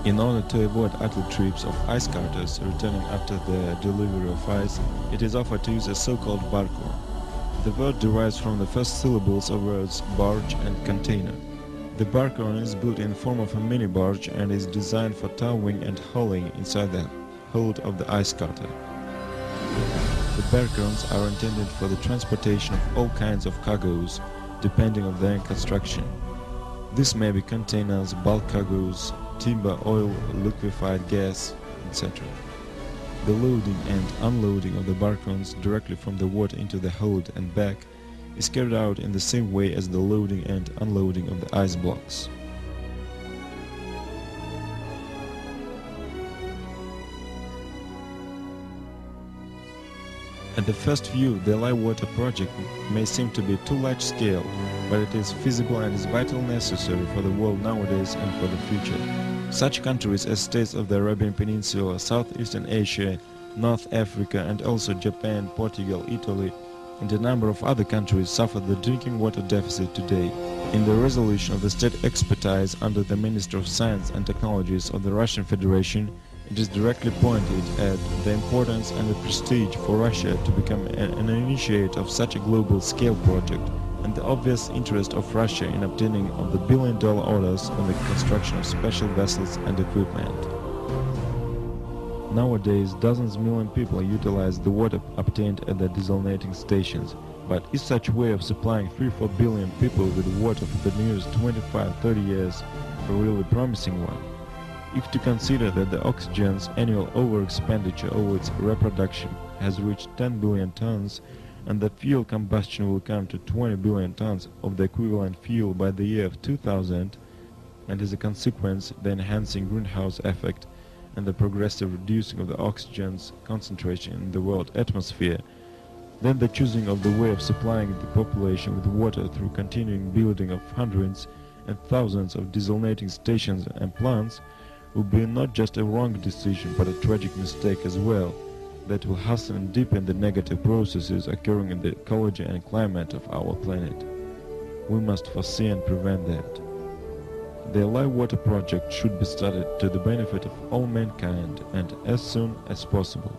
In order to avoid idle trips of ice carters returning after the delivery of ice, it is offered to use a so-called barco. The word derives from the first syllables of words barge and container. The barcaron is built in the form of a mini barge and is designed for towing and hauling inside the hold of the ice carter. The barcarons are intended for the transportation of all kinds of cargoes, depending on their construction. This may be containers, bulk cargoes, timber, oil, liquefied gas, etc. The loading and unloading of the barcarons directly from the water into the hold and back is carried out in the same way as the loading and unloading of the ice blocks. At the first view, the light water project may seem to be too large-scale, but it is feasible and is vitally necessary for the world nowadays and for the future. Such countries as states of the Arabian Peninsula, Southeastern Asia, North Africa, and also Japan, Portugal, Italy, and a number of other countries suffer the drinking water deficit today. In the resolution of the state expertise under the Minister of Science and Technologies of the Russian Federation, it is directly pointed at the importance and the prestige for Russia to become an initiator of such a global-scale project, and the obvious interest of Russia in obtaining of the billion-dollar orders on the construction of special vessels and equipment. Nowadays, dozens of million people utilize the water obtained at the desalinating stations, but is such a way of supplying 3-4 billion people with water for the nearest 25-30 years a really promising one? If to consider that the oxygen's annual over-expenditure over its reproduction has reached 10 billion tons, and the fuel combustion will come to 20 billion tons of the equivalent fuel by the year of 2000, and as a consequence the enhancing greenhouse effect and the progressive reducing of the oxygen's concentration in the world atmosphere, then the choosing of the way of supplying the population with water through continuing building of hundreds and thousands of desalinating stations and plants will be not just a wrong decision but a tragic mistake as well, that will hasten and deepen the negative processes occurring in the ecology and climate of our planet. We must foresee and prevent that. The light water project should be started to the benefit of all mankind and as soon as possible.